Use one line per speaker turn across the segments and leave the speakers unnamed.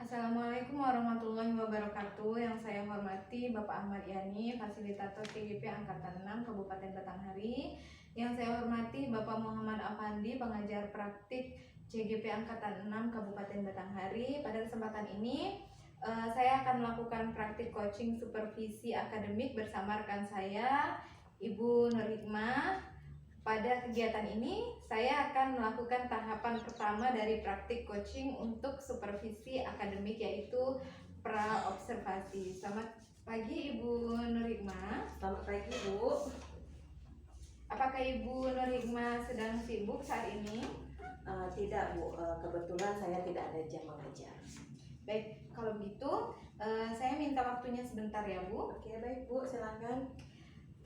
Assalamualaikum warahmatullahi wabarakatuh. Yang saya hormati Bapak Ahmad Yani, Fasilitator TGP Angkatan 6 Kabupaten Batanghari. Yang saya hormati Bapak Muhammad Afandi, Pengajar Praktik CGP Angkatan 6 Kabupaten Batanghari. Pada kesempatan ini saya akan melakukan praktik coaching supervisi akademik bersama rekan saya, Ibu Nur Hikmah. Pada kegiatan ini, saya akan melakukan tahapan pertama dari praktik coaching untuk supervisi akademik, yaitu pra-observasi. Selamat pagi Ibu Nur Hikmah.
Selamat pagi, Bu.
Apakah Ibu Nur Hikmah sedang sibuk saat ini?
Tidak, Bu. Kebetulan saya tidak ada jam mengajar.
Baik, kalau begitu saya minta waktunya sebentar ya Bu.
Oke, baik Bu, silakan.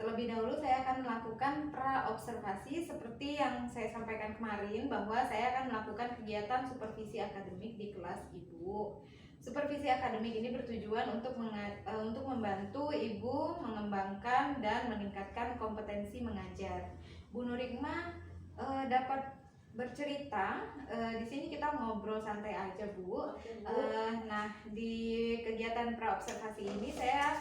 Terlebih dahulu saya akan melakukan pra-observasi seperti yang saya sampaikan kemarin, bahwa saya akan melakukan kegiatan supervisi akademik di kelas Ibu. Supervisi akademik ini bertujuan untuk membantu Ibu mengembangkan dan meningkatkan kompetensi mengajar. Bu Nur Hikmah dapat bercerita, di sini kita ngobrol santai aja Bu.
Oke, Bu.
Nah, di kegiatan pra-observasi ini saya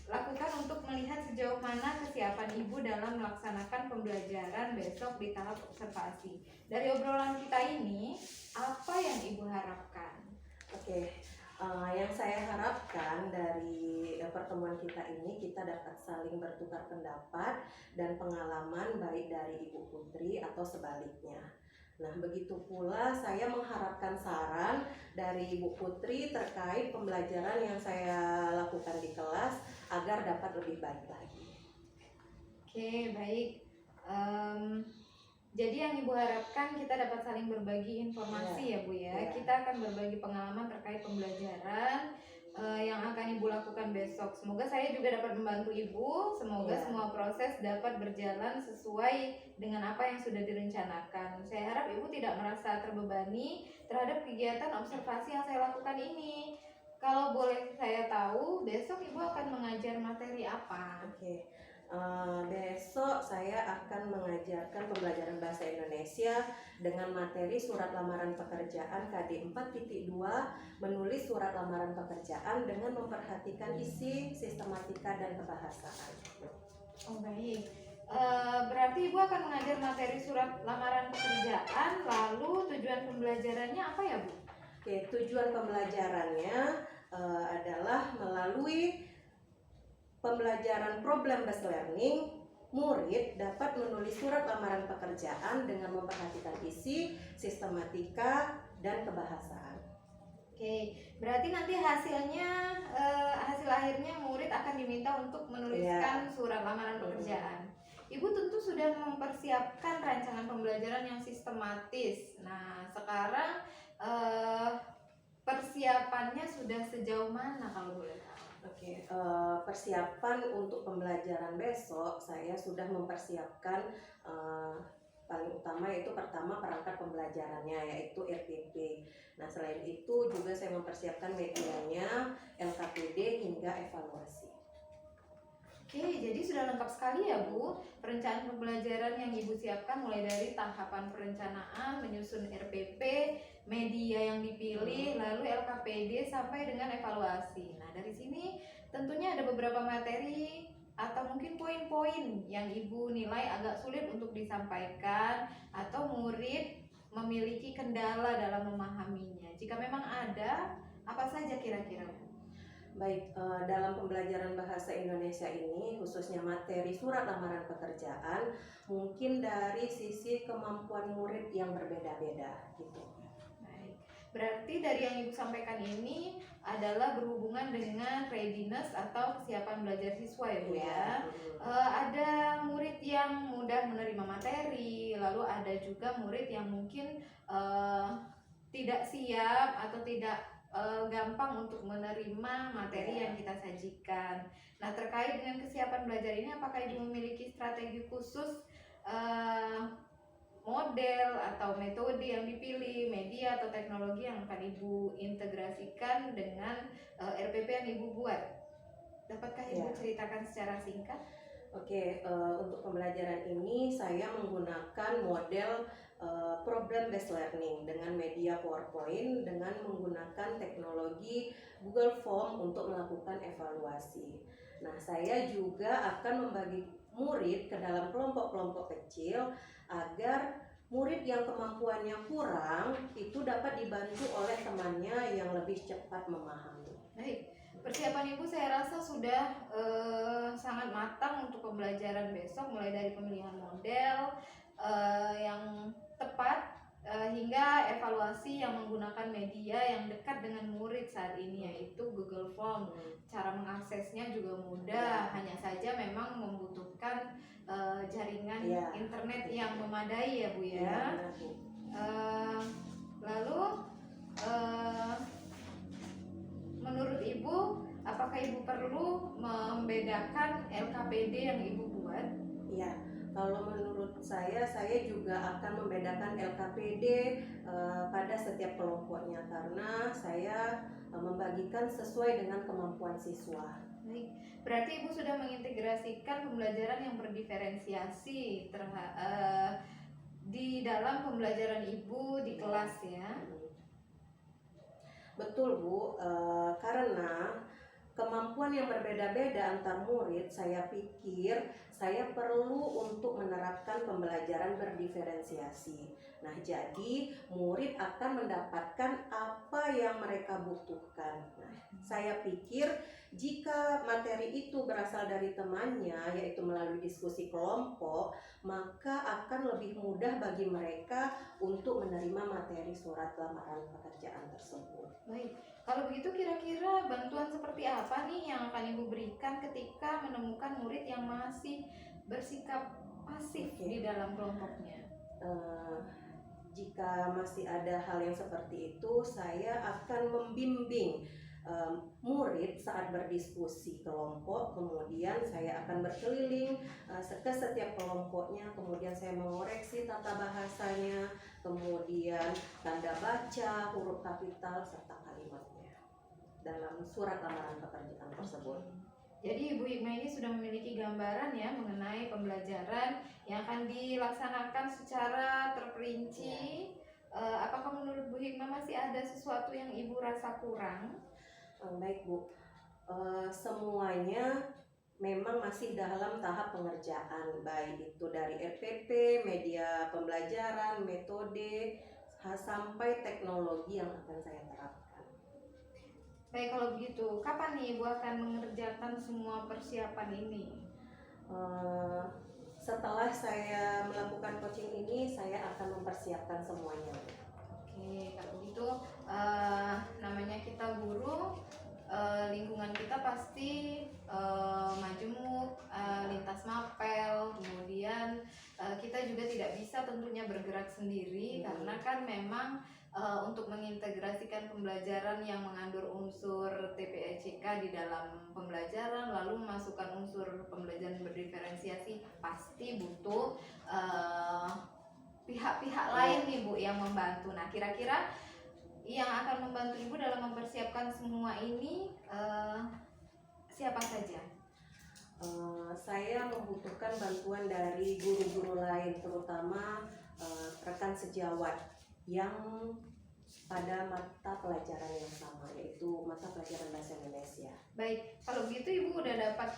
lakukan untuk melihat sejauh mana kesiapan Ibu dalam melaksanakan pembelajaran besok di tahap observasi. Dari obrolan kita ini, apa yang Ibu harapkan?
Oke, yang saya harapkan dari pertemuan kita ini, kita dapat saling bertukar pendapat dan pengalaman baik dari Ibu Putri atau sebaliknya. Nah, begitu pula saya mengharapkan saran dari Ibu Putri terkait pembelajaran yang saya lakukan di kelas agar dapat lebih baik lagi.
Oke, baik. Jadi yang Ibu harapkan kita dapat saling berbagi informasi ya Bu ya. Kita akan berbagi pengalaman terkait pembelajaran yang akan Ibu lakukan besok. Semoga saya juga dapat membantu Ibu. Semoga semua proses dapat berjalan sesuai dengan apa yang sudah direncanakan. Saya harap Ibu tidak merasa terbebani terhadap kegiatan observasi yang saya lakukan ini. Kalau boleh saya tahu, besok Ibu akan mengajar materi apa?
Oke. Besok saya akan mengajarkan pembelajaran bahasa Indonesia dengan materi surat lamaran pekerjaan KD 4.2, menulis surat lamaran pekerjaan dengan memperhatikan isi, sistematika, dan kebahasaan.
Oh baik, berarti Ibu akan mengajar materi surat lamaran pekerjaan, lalu tujuan pembelajarannya apa ya Bu?
Oke, tujuan pembelajarannya adalah melalui pembelajaran problem based learning, murid dapat menulis surat lamaran pekerjaan dengan memperhatikan isi, sistematika, dan kebahasaan.
Oke, berarti nanti hasil akhirnya murid akan diminta untuk menuliskan surat lamaran pekerjaan. Ibu tentu sudah mempersiapkan rancangan pembelajaran yang sistematis. Nah, sekarang persiapannya sudah sejauh mana kalau boleh tahu?
Oke, persiapan untuk pembelajaran besok saya sudah mempersiapkan paling utama yaitu pertama perangkat pembelajarannya yaitu RPP. Nah, selain itu juga saya mempersiapkan medianya, LKPD hingga evaluasi.
Oke, jadi sudah lengkap sekali ya Bu. Perencanaan pembelajaran yang Ibu siapkan mulai dari tahapan perencanaan, menyusun RPP, media yang dipilih, lalu LKPD sampai dengan evaluasi. Nah, dari sini tentunya ada beberapa materi atau mungkin poin-poin yang Ibu nilai agak sulit untuk disampaikan atau murid memiliki kendala dalam memahaminya. Jika memang ada, apa saja kira-kira Bu?
Baik, dalam pembelajaran bahasa Indonesia ini khususnya materi surat lamaran pekerjaan mungkin dari sisi kemampuan murid yang berbeda-beda gitu.
Baik, berarti dari yang Ibu sampaikan ini adalah berhubungan dengan readiness atau kesiapan belajar siswa ya Bu ya. Ada murid yang mudah menerima materi, lalu ada juga murid yang mungkin tidak siap atau tidak gampang untuk menerima materi yang kita sajikan. Nah, terkait dengan kesiapan belajar ini, apakah Ibu memiliki strategi khusus, model atau metode yang dipilih, media atau teknologi yang akan Ibu integrasikan dengan RPP yang Ibu buat? Dapatkah Ibu ceritakan secara singkat?
Oke, untuk pembelajaran ini saya menggunakan model program based learning dengan media PowerPoint dengan menggunakan teknologi Google Form untuk melakukan evaluasi. Nah, saya juga akan membagi murid ke dalam kelompok-kelompok kecil agar murid yang kemampuannya kurang itu dapat dibantu oleh temannya yang lebih cepat memahami.
Baik, persiapan Ibu saya rasa sudah sangat matang untuk pembelajaran besok, mulai dari pemilihan model yang tepat hingga evaluasi yang menggunakan media yang dekat dengan murid saat ini, yaitu Google Form. Cara mengaksesnya juga mudah, hanya saja memang membutuhkan jaringan internet yang memadai ya Bu ya. Lalu menurut Ibu, apakah Ibu perlu membedakan LKPD yang Ibu buat?
Ya, kalau menurut saya juga akan membedakan LKPD pada setiap kelompoknya karena saya membagikan sesuai dengan kemampuan siswa.
Baik, berarti Ibu sudah mengintegrasikan pembelajaran yang berdiferensiasi di dalam pembelajaran Ibu di kelas ya?
Betul Bu, karena kemampuan yang berbeda-beda antar murid, saya pikir saya perlu untuk menerapkan pembelajaran berdiferensiasi. Nah, jadi murid akan mendapatkan apa yang mereka butuhkan. Nah, saya pikir jika materi itu berasal dari temannya, yaitu melalui diskusi kelompok, maka akan lebih mudah bagi mereka untuk menerima materi surat lamaran pekerjaan tersebut.
Baik, kalau begitu kira-kira bantuan seperti apa nih yang akan Ibu berikan ketika menemukan murid yang masih bersikap pasif di dalam kelompoknya?
Jika masih ada hal yang seperti itu, saya akan membimbing murid saat berdiskusi kelompok, kemudian saya akan berkeliling ke setiap kelompoknya, kemudian saya mengoreksi tata bahasanya, kemudian tanda baca, huruf kapital, serta kalimatnya dalam surat lamaran pekerjaan tersebut.
Jadi Ibu Hikmah ini sudah memiliki gambaran ya mengenai pembelajaran yang akan dilaksanakan secara terperinci. Apakah menurut Bu Hikmah masih ada sesuatu yang Ibu rasa kurang?
Baik Bu, semuanya memang masih dalam tahap pengerjaan, baik itu dari RPP, media pembelajaran, metode, sampai teknologi yang akan saya terapkan.
Baik, kalau begitu, kapan nih Ibu akan mengerjakan semua persiapan ini?
Setelah saya melakukan coaching ini, saya akan mempersiapkan semuanya.
Oke, kalau begitu namanya kita guru, lingkungan kita pasti majemuk, lintas mapel, kemudian kita juga tidak bisa tentunya bergerak sendiri karena kan memang untuk mengintegrasikan pembelajaran yang mengandung unsur TPECK di dalam pembelajaran lalu memasukkan unsur pembelajaran berdiferensiasi pasti butuh pihak-pihak lain nih Bu yang membantu. Nah, kira-kira yang akan membantu Ibu dalam mempersiapkan semua ini siapa saja?
Saya membutuhkan bantuan dari guru-guru lain, terutama rekan sejawat yang pada mata pelajaran yang sama, yaitu mata pelajaran bahasa Indonesia.
Baik, kalau begitu Ibu udah dapat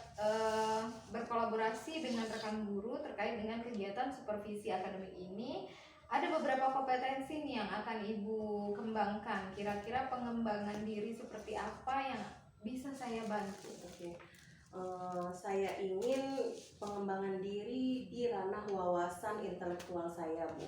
berkolaborasi dengan rekan guru terkait dengan kegiatan supervisi akademik ini. Ada beberapa kompetensi nih yang akan Ibu kembangkan. Kira-kira pengembangan diri seperti apa yang bisa saya bantu?
Saya ingin pengembangan diri di ranah wawasan intelektual saya, Bu,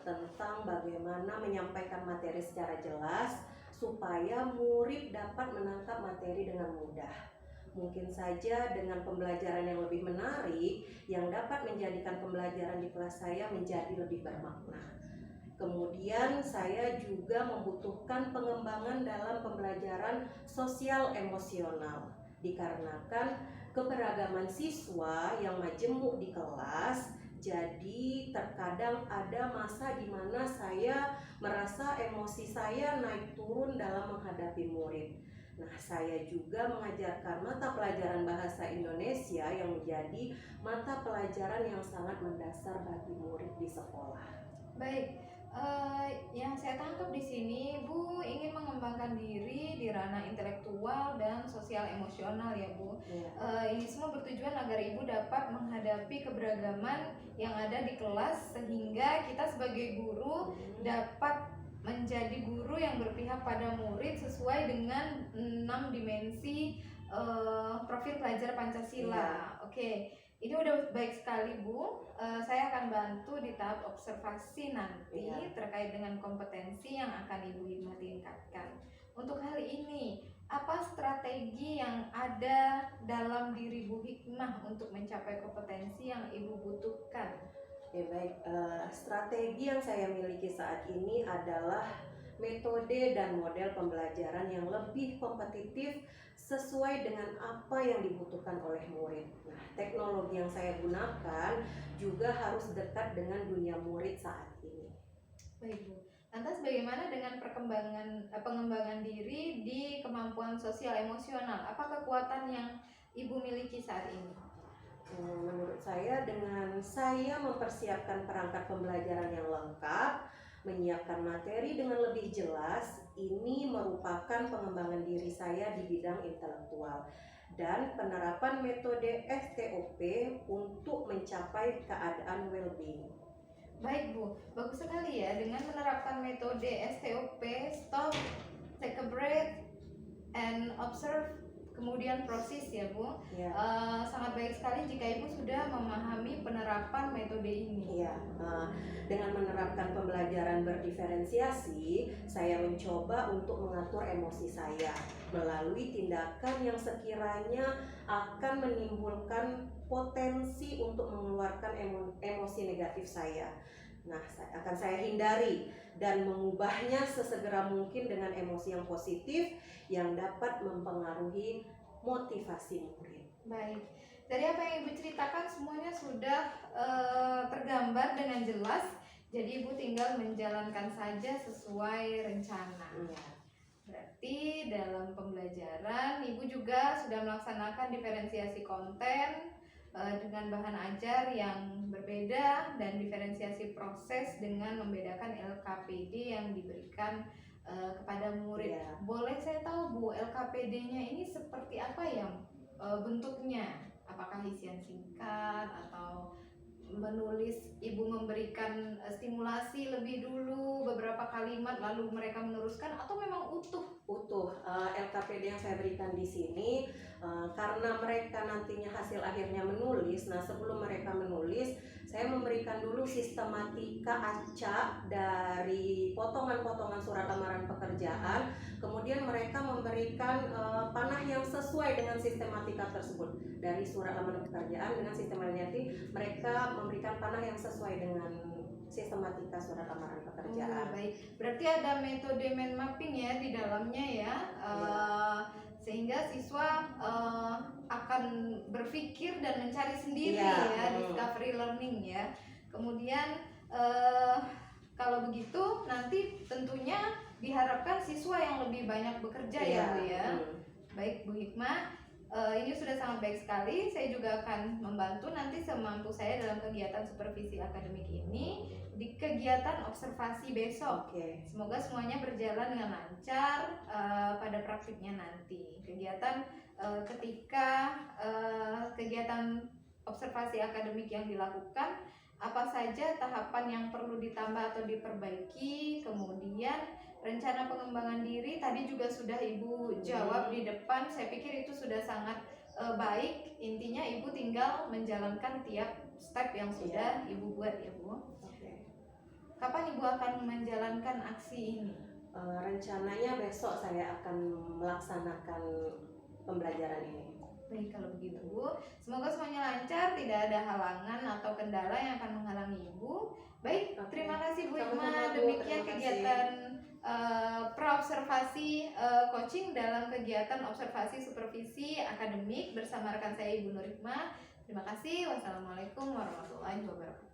tentang bagaimana menyampaikan materi secara jelas supaya murid dapat menangkap materi dengan mudah. Mungkin saja dengan pembelajaran yang lebih menarik yang dapat menjadikan pembelajaran di kelas saya menjadi lebih bermakna. Kemudian saya juga membutuhkan pengembangan dalam pembelajaran sosial emosional dikarenakan keberagaman siswa yang majemuk di kelas. Jadi terkadang ada masa di mana saya merasa emosi saya naik turun dalam menghadapi murid. Nah, saya juga mengajarkan mata pelajaran bahasa Indonesia yang menjadi mata pelajaran yang sangat mendasar bagi murid di sekolah.
Baik, yang saya tangkap di sini, Bu ingin mengembangkan diri di ranah intelektual dan sosial emosional ya, Bu.
Iya.
Ini semua bertujuan agar Ibu dapat menghadapi keberagaman yang ada di kelas sehingga kita sebagai guru dapat menjadi guru yang berpihak pada murid sesuai dengan 6 dimensi profil pelajar Pancasila. Oke. Ini udah baik sekali, Bu. Saya akan bantu di tahap observasi nanti terkait dengan kompetensi yang akan Ibu Hikmah tingkatkan. Untuk hal ini, apa strategi yang ada dalam diri Bu Hikmah untuk mencapai kompetensi yang Ibu butuhkan?
Ya baik, strategi yang saya miliki saat ini adalah metode dan model pembelajaran yang lebih kompetitif sesuai dengan apa yang dibutuhkan oleh murid. Nah, teknologi yang saya gunakan juga harus dekat dengan dunia murid saat ini.
Baik, Bu. Lantas bagaimana dengan pengembangan diri di kemampuan sosial emosional? Apa kekuatan yang Ibu miliki saat ini?
Menurut saya dengan saya mempersiapkan perangkat pembelajaran yang lengkap, menyiapkan materi dengan lebih jelas, ini merupakan pengembangan diri saya di bidang intelektual dan penerapan metode STOP untuk mencapai keadaan well-being.
Baik, Bu, bagus sekali ya dengan menerapkan metode STOP, stop, take a breath, and observe, kemudian proses ya, Bu.
Ya.
Sangat baik sekali jika Ibu sudah memahami penerapan metode ini.
Ya, dengan menerapkan pembelajaran berdiferensiasi, saya mencoba untuk mengatur emosi saya melalui tindakan yang sekiranya akan menimbulkan potensi untuk mengeluarkan emosi negatif saya. Nah, akan saya hindari dan mengubahnya sesegera mungkin dengan emosi yang positif yang dapat mempengaruhi motivasi murid.
Baik, dari apa yang Ibu ceritakan semuanya sudah tergambar dengan jelas. Jadi Ibu tinggal menjalankan saja sesuai rencana. Berarti dalam pembelajaran Ibu juga sudah melaksanakan diferensiasi konten dengan bahan ajar yang berbeda dan diferensiasi proses dengan membedakan LKPD yang diberikan kepada murid. Boleh saya tahu, Bu, LKPD-nya ini seperti apa ya bentuknya? Apakah isian singkat atau menulis, Ibu memberikan stimulasi lebih dulu beberapa kalimat lalu mereka meneruskan, atau memang utuh?
LKPD yang saya berikan di sini karena mereka nantinya hasil akhirnya menulis. Nah, sebelum mereka menulis, saya memberikan dulu sistematika acak dari potongan-potongan surat lamaran pekerjaan. Kemudian mereka memberikan panah yang sesuai dengan sistematika tersebut. Dari surat lamaran pekerjaan dengan sistematika, mereka memberikan panah yang sesuai dengan sistematika surat lamaran pekerjaan.
Baik, berarti ada metode mind mapping ya di dalamnya ya, sehingga siswa akan berpikir dan mencari sendiri discovery learning ya. Kemudian kalau begitu nanti tentunya diharapkan siswa yang lebih banyak bekerja ya, Bu ya. Baik, Bu Hikmah, ini sudah sangat baik sekali. Saya juga akan membantu nanti semampu saya dalam kegiatan supervisi akademik ini di kegiatan observasi besok. Semoga semuanya berjalan dengan lancar pada praktiknya nanti. Kegiatan ketika kegiatan observasi akademik yang dilakukan, apa saja tahapan yang perlu ditambah atau diperbaiki, kemudian rencana pengembangan diri tadi juga sudah Ibu jawab di depan. Saya pikir itu sudah sangat baik. Intinya Ibu tinggal menjalankan tiap step yang sudah Ibu buat ya, Bu. Kapan Ibu akan menjalankan aksi ini?
Rencananya besok saya akan melaksanakan pembelajaran ini.
Baik, kalau begitu, Bu. Semoga semuanya lancar, tidak ada halangan atau kendala yang akan menghalangi Ibu. Baik, terima kasih Bu Hikmah. Demikian kegiatan pra-observasi coaching dalam kegiatan observasi supervisi akademik bersama rekan saya Ibu Nur Hikmah. Terima kasih. Wassalamualaikum warahmatullahi wabarakatuh.